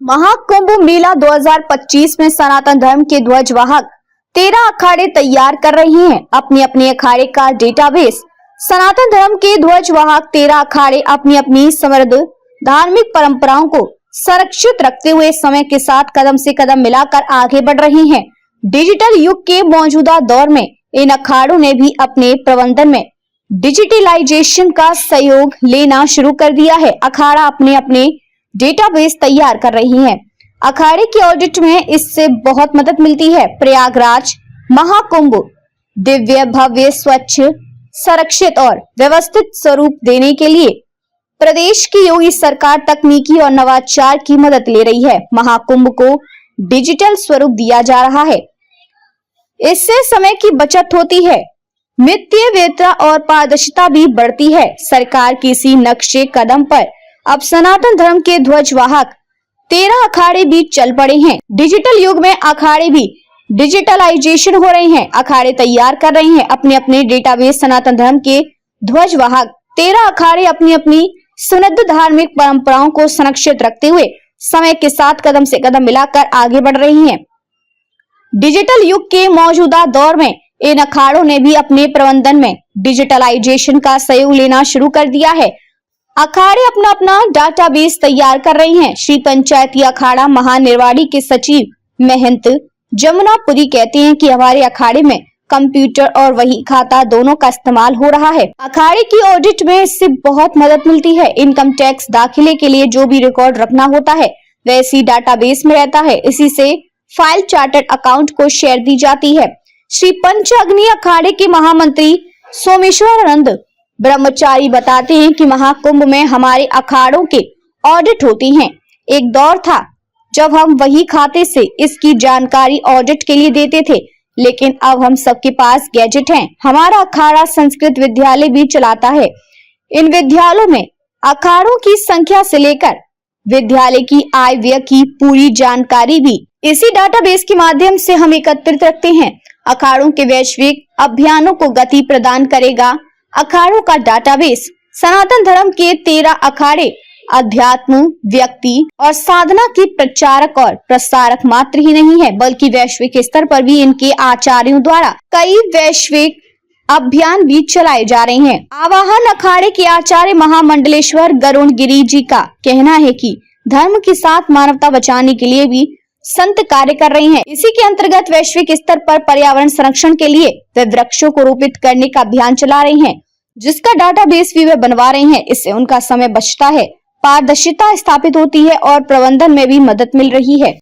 महाकुंभ मेला 2025 में सनातन धर्म के ध्वज वाहक 13 अखाड़े तैयार कर रहे हैं अपने अपने अखाड़े का डेटाबेस। सनातन धर्म के ध्वज वाहक 13 अखाड़े अपनी अपनी समृद्ध धार्मिक परंपराओं को संरक्षित रखते हुए समय के साथ कदम से कदम मिलाकर आगे बढ़ रहे हैं। डिजिटल युग के मौजूदा दौर में इन अखाड़ों ने भी अपने प्रबंधन में डिजिटलाइजेशन का सहयोग लेना शुरू कर दिया है। अखाड़ा अपने अपने डेटाबेस तैयार कर रही हैं। अखाड़े के ऑडिट में इससे बहुत मदद मिलती है। प्रयागराज महाकुंभ दिव्य भव्य स्वच्छ संरक्षित और व्यवस्थित स्वरूप देने के लिए प्रदेश की योगी सरकार तकनीकी और नवाचार की मदद ले रही है। महाकुंभ को डिजिटल स्वरूप दिया जा रहा है। इससे समय की बचत होती है, मितव्ययिता और पारदर्शिता भी बढ़ती है। सरकार के इसी नक्शे कदम पर अब सनातन धर्म के ध्वज वाहक 13 अखाड़े भी चल पड़े हैं। डिजिटल युग में अखाड़े भी डिजिटलाइजेशन हो रहे हैं। अखाड़े तैयार कर रहे हैं अपने अपने डेटाबेस। सनातन धर्म के ध्वज वाहक 13 अखाड़े अपनी अपनी सुनद्ध धार्मिक परंपराओं को संरक्षित रखते हुए समय के साथ कदम से कदम मिलाकर आगे बढ़ रही हैं। डिजिटल युग के मौजूदा दौर में इन अखाड़ों ने भी अपने प्रबंधन में डिजिटलाइजेशन का सहयोग लेना शुरू कर दिया है। अखाड़े अपना अपना डाटाबेस तैयार कर रहे हैं। श्री पंचायती अखाड़ा महानिर्वाड़ी के सचिव महंत जमुनापुरी कहते हैं कि हमारे अखाड़े में कंप्यूटर और वही खाता दोनों का इस्तेमाल हो रहा है। अखाड़े की ऑडिट में इससे बहुत मदद मिलती है। इनकम टैक्स दाखिले के लिए जो भी रिकॉर्ड रखना होता है वह इसी डाटाबेस में रहता है। इसी से फाइल चार्टर्ड अकाउंट को शेयर दी जाती है। श्री पंच अग्नि अखाड़े के महामंत्री सोमेश्वरानंद ब्रह्मचारी बताते हैं कि महाकुंभ में हमारे अखाड़ों के ऑडिट होती हैं। एक दौर था जब हम वही खाते से इसकी जानकारी ऑडिट के लिए देते थे, लेकिन अब हम सबके पास गैजेट हैं। हमारा अखाड़ा संस्कृत विद्यालय भी चलाता है। इन विद्यालयों में अखाड़ों की संख्या से लेकर विद्यालय की आय व्यय की पूरी जानकारी भी इसी डाटाबेस के माध्यम से हम एकत्रित रखते हैं। अखाड़ों के वैश्विक अभियानों को गति प्रदान करेगा अखाड़ों का डाटाबेस। सनातन धर्म के 13 अखाड़े अध्यात्म, व्यक्ति और साधना के प्रचारक और प्रसारक मात्र ही नहीं है, बल्कि वैश्विक स्तर पर भी इनके आचार्यों द्वारा कई वैश्विक अभियान भी चलाए जा रहे हैं। आवाहन अखाड़े के आचार्य महामंडलेश्वर गरुण गिरी जी का कहना है कि धर्म के साथ मानवता बचाने के लिए भी संत कार्य कर रहे हैं। इसी के अंतर्गत वैश्विक स्तर पर पर्यावरण संरक्षण के लिए वे वृक्षों को रोपित करने का अभियान चला रहे हैं, जिसका डाटाबेस भी वे बनवा रहे हैं। इससे उनका समय बचता है, पारदर्शिता स्थापित होती है और प्रबंधन में भी मदद मिल रही है।